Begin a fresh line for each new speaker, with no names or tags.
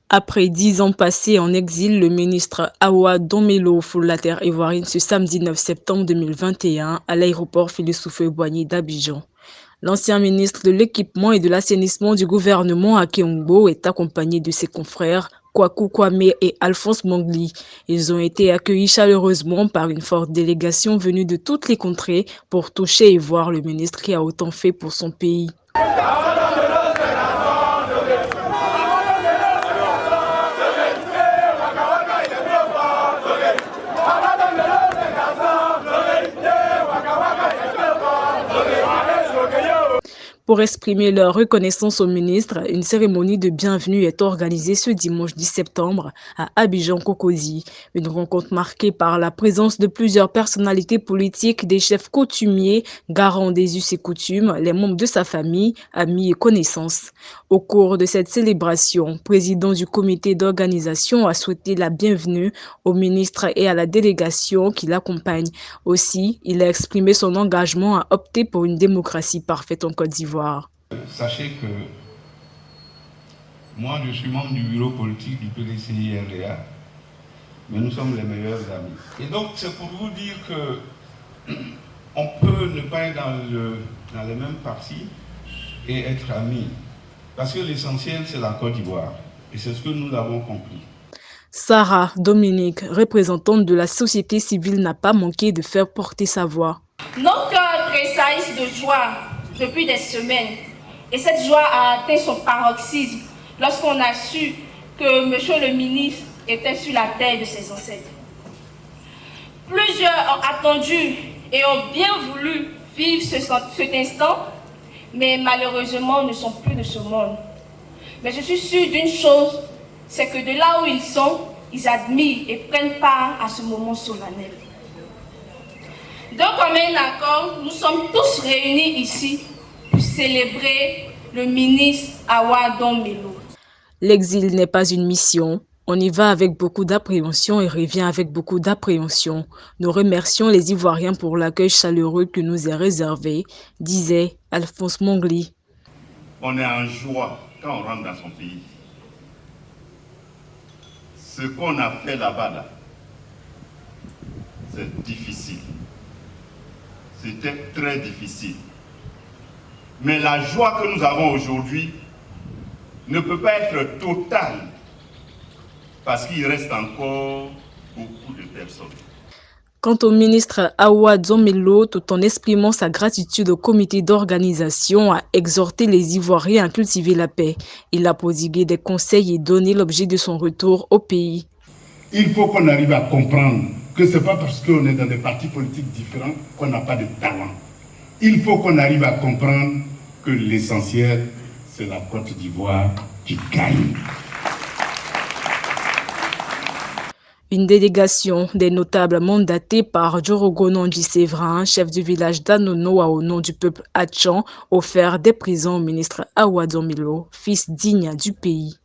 Après 10 ans passés en exil, le ministre Awa Domelo foule la terre ivoirienne ce samedi 9 septembre 2021 à l'aéroport Félix Houphouët-Boigny d'Abidjan. L'ancien ministre de l'Équipement et de l'Assainissement du gouvernement Aké Oungbo est accompagné de ses confrères Kwaku Kwame et Alphonse Mongli. Ils ont été accueillis chaleureusement par une forte délégation venue de toutes les contrées pour toucher et voir le ministre qui a autant fait pour son pays. Pour exprimer leur reconnaissance au ministre, une cérémonie de bienvenue est organisée ce dimanche 10 septembre à Abidjan-Cocody. Une rencontre marquée par la présence de plusieurs personnalités politiques, des chefs coutumiers, garants des us et coutumes, les membres de sa famille, amis et connaissances. Au cours de cette célébration, le président du comité d'organisation a souhaité la bienvenue au ministre et à la délégation qui l'accompagne. Aussi, il a exprimé son engagement à opter pour une démocratie parfaite en Côte d'Ivoire.
Sachez que moi, je suis membre du bureau politique du PDCI-RDA, mais nous sommes les meilleurs amis. Et donc, c'est pour vous dire que on peut ne pas être dans les mêmes partis et être amis. Parce que l'essentiel, c'est la Côte d'Ivoire. Et c'est ce que nous avons compris.
Sarah Dominique, représentante de la société civile, n'a pas manqué de faire porter sa voix.
Nos cœurs tressaillissent de joie depuis des semaines. Et cette joie a atteint son paroxysme lorsqu'on a su que monsieur le ministre était sur la terre de ses ancêtres. Plusieurs ont attendu et ont bien voulu vivre cet instant, mais malheureusement ne sont plus de ce monde. Mais je suis sûre d'une chose, c'est que de là où ils sont, ils admirent et prennent part à ce moment solennel. D'un commun accord, nous sommes tous réunis ici pour célébrer le ministre Awa Domelo.
L'exil n'est pas une mission. On y va avec beaucoup d'appréhension et revient avec beaucoup d'appréhension. Nous remercions les Ivoiriens pour l'accueil chaleureux que nous est réservé, disait Alphonse Mongli.
On est en joie quand on rentre dans son pays. Ce qu'on a fait là-bas, c'est difficile. C'était très difficile. Mais la joie que nous avons aujourd'hui ne peut pas être totale parce qu'il reste encore beaucoup de personnes.
Quant au ministre Awa Domelo, tout en exprimant sa gratitude au comité d'organisation, a exhorté les Ivoiriens à cultiver la paix. Il a prodigué des conseils et donné l'objet de son retour au pays.
Il faut qu'on arrive à comprendre que ce n'est pas parce qu'on est dans des partis politiques différents qu'on n'a pas de talent. Il faut qu'on arrive à comprendre que l'essentiel, c'est la Côte d'Ivoire qui gagne.
Une délégation des notables mandatée par Djorogo Nandi Séverin, chef du village d'Anono, a au nom du peuple Hatchan offert des prisons au ministre Awa Domelo, fils digne du pays.